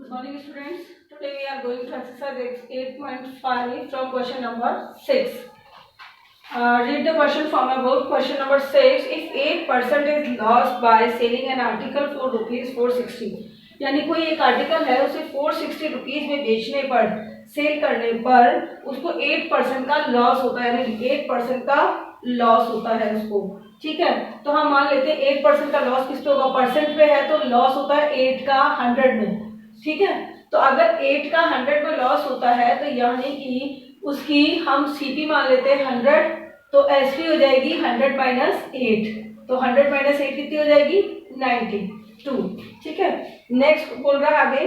Good morning students. Today we are going to exercise 8.5 from question number 6. Read the question from above. Question number 6. If 8% is lost by selling an article for rupees 460, यानी कोई एक article है उसे 460 rupees में बेचने पर, cell करने पर उसको 8% का लॉस होता है, यानी 8% का लॉस होता है उसको। ठीक है, तो हम मान लेते हैं 8% का लॉस किस पे होगा, परसेंट पे है, तो लॉस होता है 8 का 100 में। ठीक है, तो अगर 8 का 100 में लॉस होता है तो यानी कि उसकी हम सीपी मान लेते हैं 100, तो एसपी हो जाएगी 100 माइनस 8, तो 100 माइनस 8 कितनी हो जाएगी 92। ठीक है, नेक्स्ट बोल रहा है आगे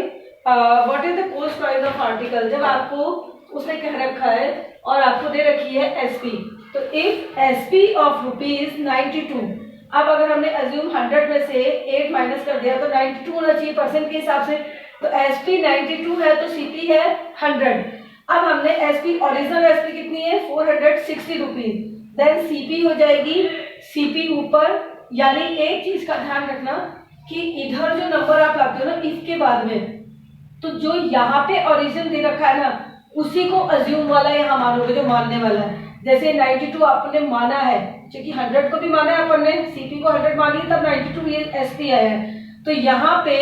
what is the cost price of article. जब आपको उसने कह रखा है और आपको दे रखी है एसपी, तो इफ एसपी ऑफ रुपीज 92, अब अगर हमने अज्यूम 100 में से 8 माइनस कर दिया तो 92 होना चाहिए परसेंट के हिसाब से, तो एसपी 92 है तो सीपी है 100। अब हमने एसपी ओरिजिनल एसपी कितनी है 460 रुपीज, देन सीपी हो जाएगी सीपी ऊपर, यानी एक चीज का ध्यान रखना कि इधर जो नंबर आप लाते हो ना इसके बाद में, तो जो यहाँ पे ओरिजिन दे रखा है ना उसी को अज्यूम वाला यहाँ मानोगे, जो मानने वाला है। जैसे 92 आपने माना है, क्योंकि 100 को भी माना है अपन ने, सीपी को 100 मानी तब 92 ये एसपी आया है, तो यहाँ पे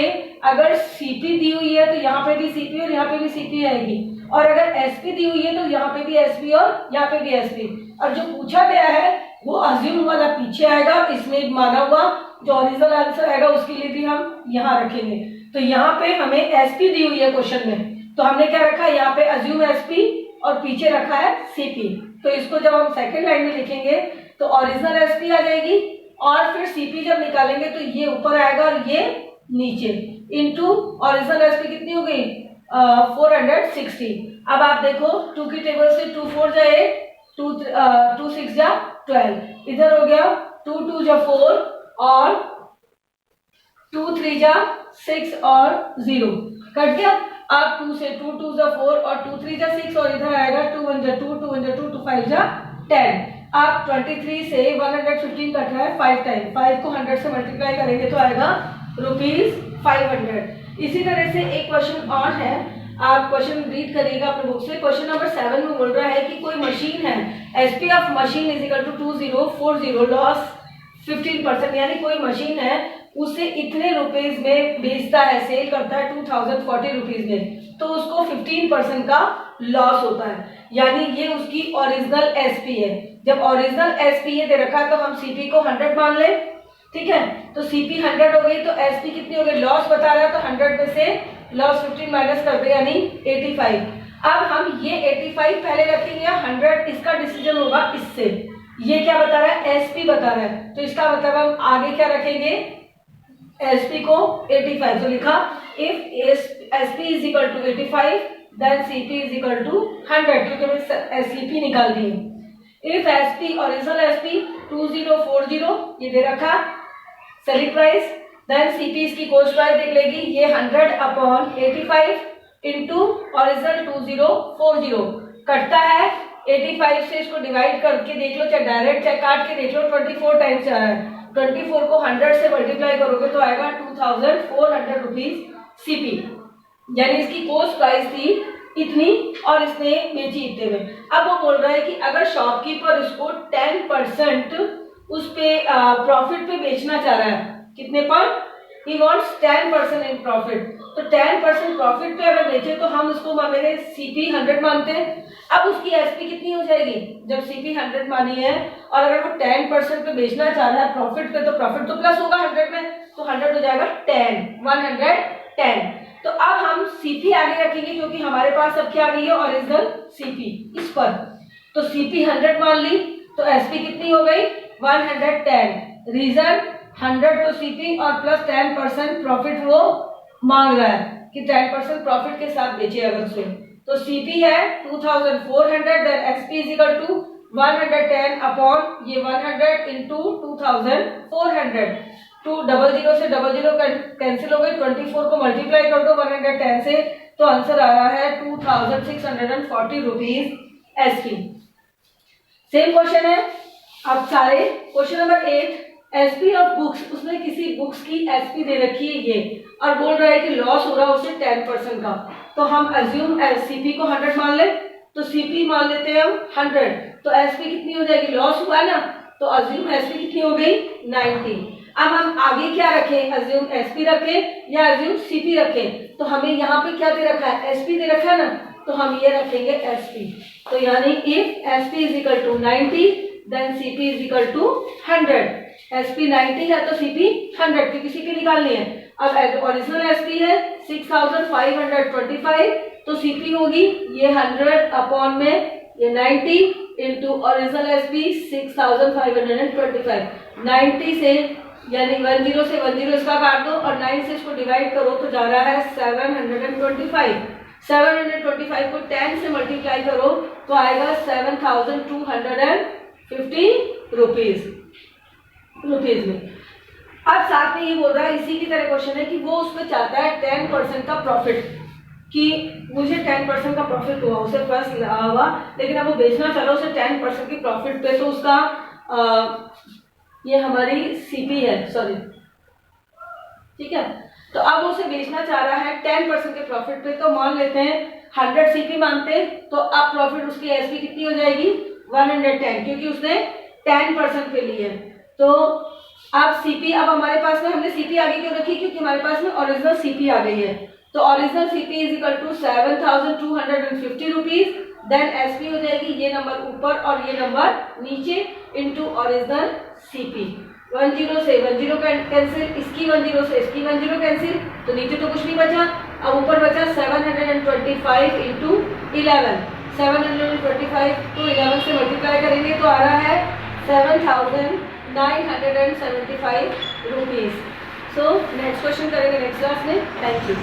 अगर सीपी दी हुई है तो यहाँ पे भी सीपी और यहाँ पे भी सीपी आएगी, और अगर एसपी दी हुई है तो यहाँ पे भी एसपी और यहाँ पे भी एसपी, और जो पूछा गया है वो अज्यूम वाला पीछे आएगा, इसमें माना हुआ जो ओरिजिनल आंसर आएगा उसके लिए भी हम यहाँ रखेंगे। तो यहाँ पे हमें एसपी दी हुई है क्वेश्चन में, तो हमने क्या रखा है यहाँ पे अज्यूम एसपी और पीछे रखा है सीपी, तो इसको जब हम सेकेंड लाइन में लिखेंगे तो ओरिजिनल एसपी आ जाएगी और फिर सीपी जब निकालेंगे तो ये ऊपर आएगा और ये नीचे, इनटू ओरिजिनल एसपी कितनी हो गई 460। अब आप देखो 2 की टेबल से 2 4 जाए 2 6 जा 12, इधर हो गया 2 2 जा 4 और 2 3 जा 6 और 0 कट गया। अब 2 से 2 2 जा 4 और 2 3 जा 6 और इधर आएगा 2 1 जा 2 2 1 जा 2 2 5 जा 10। अब 23 से 115 कट रहा है 5 टाइम, 5 को 100 से मल्टीप्लाई करेंगे तो आएगा ₹500। इसी तरह से एक क्वेश्चन और है, आप क्वेश्चन रीड करिएगा अपने बुक से। क्वेश्चन नंबर 7 में बोल रहा है कि कोई मशीन है, SP of machine is equal to 2040, loss 15%, यानी कोई मशीन है उसे इतने रुपीज में बेचता है, सेल करता है 2040 रुपीज में, तो उसको 15% का लॉस होता है, यानी ये उसकी ओरिजिनल एसपी है। जब ओरिजिनल एसपी ये दे रखा है तो हम सीपी को 100 मान ले। ठीक है, तो सीपी 100 हो गई तो एसपी कितनी हो गई, लॉस बता रहा है तो 100 में से लॉस 15 माइनस कर दे यानी 85। अब हम ये 85 पहले रखेंगे या 100, इसका डिसीजन होगा इससे। ये क्या बता रहा है एसपी बता रहा है, तो इसका मतलब हम आगे क्या रखेंगे एसपी को 85, तो लिखा if SP is equal to 85 then CP is equal to 100, क्योंकि हमें सीपी निकाल दी है। इफ एसपी ओरिजिनल एसपी 2040 ये दे रखा सेलिंग प्राइस, देन सीपी इसकी कॉस्ट प्राइस देख लेगी, ये 100 अपॉन 85 इंटू ओरिजिनल 2040 कटता है 85 से, इसको डिवाइड करके देख लो, चाहे डायरेक्ट चाहे काट के देख लो, 24 टाइम्स आ रहा है, 24 को 100 से मल्टीप्लाई करोगे तो आएगा 2400 रुपीज सीपी, यानी इसकी कॉस्ट प्राइस थी इतनी और इसने बेची इतने में। अब वो बोल रहा है कि अगर शॉपकीपर इसको 10% उस पे प्रॉफिट पे बेचना चाह रहा है, कितने पर, ही वांट्स 10% इन प्रॉफिट, तो 10% प्रॉफिट पे अगर बेचे तो हम उसको मानेंगे सीपी 100 मानते हैं। अब उसकी एसपी कितनी हो जाएगी, जब सीपी 100 मानी है और अगर वो 10% पे बेचना चाह रहा है प्रॉफिट पे, तो प्रॉफिट तो प्लस होगा 100 में, तो 100 हो जाएगा 110। तो अब हम सीपी आगे रखेंगे क्योंकि हमारे पास अब क्या आ गई है ओरिजिनल सीपी इस पर, तो सीपी 100 मान ली तो एसपी कितनी हो गई 110। रीजन 100 तो सीपी और प्लस 10% प्रॉफिट वो मांग रहा है कि 10% प्रॉफिट के साथ बेचे अगर उसे, तो सीपी है 2400, then SP is equal to 110 upon ये 100 इंटू 2400, 200 से 00 कैंसिल हो गई, 24 को मल्टीप्लाई कर दो 110 से, तो आंसर आ रहा है 2640 रुपीज एसपी। सेम क्वेश्चन है अब सारे। Question number 8, SP of books, उसने किसी बुक्स की एसपी दे रखी है ये, और बोल रहा है कि लॉस हो रहा है उसे 10% का। तो हम अज्यूम सीपी को 100 मान ले, तो सीपी मान लेते हैं हम 100, तो एसपी कितनी हो जाएगी, लॉस हुआ ना, तो अज्यूम एसपी कितनी हो गई 90। अब हम आगे क्या रखें, अज्यूम एसपी रखें या अज्यूम सीपी रखें, तो हमें यहाँ पे क्या दे रखा है, एसपी दे रखा है ना, तो हम ये रखेंगे एसपी। तो यानी if SP is equal to 90 then CP is equal to 100। SP 90 है तो सीपी 100, क्योंकि सीपी निकालनी है। अब ओरिजिनल एसपी है 6525, तो सीपी होगी ये 100 अपॉन में ये 90 इंटू ओरिजिनल एसपी 6525। 90 से यानी 10 से 10 इसका काट दो और 9 से इसको डिवाइड करो तो जा रहा है 725। 725 को 10 से मल्टीप्लाई करो तो आएगा 7250 रुपीज में। अब साथ में ये बोल रहा है, इसी की तरह क्वेश्चन है कि वो उसमें चाहता है 10% का प्रॉफिट, कि मुझे 10% का प्रॉफिट हुआ, उसे फर्स्ट लगा हुआ, लेकिन अब वो बेचना चाह रहा उसे 10% की प्रॉफिट पे, तो उसका ये हमारी सीपी है, सॉरी, ठीक है। तो अब उसे बेचना चाह रहा है 10% के प्रॉफिट पे, तो मान लेते हैं 100 सीपी मानते, तो अब प्रॉफिट उसकी एसपी कितनी हो जाएगी 110, क्योंकि उसने 10% पे ली है। तो अब सीपी, अब हमारे पास में हमने सीपी आगे क्यों रखी, क्योंकि हमारे पास में ओरिजिनल सीपी आ गई है। तो original CP is equal to 7250 rupees, then SP हो जाएगी ये नंबर ऊपर और ये नंबर नीचे इंटू ओरिजिनल सीपी। 10 से 10 कैंसिल, इसकी 10 से इसकी 10 कैंसिल, तो नीचे तो कुछ नहीं बचा। अब ऊपर बचा 725 इंटू 11, 725 को 11 से मल्टीप्लाई करेंगे तो आ रहा है 7975 रुपीज। सो नेक्स्ट क्वेश्चन करेंगे नेक्स्ट क्लास में। Thank you.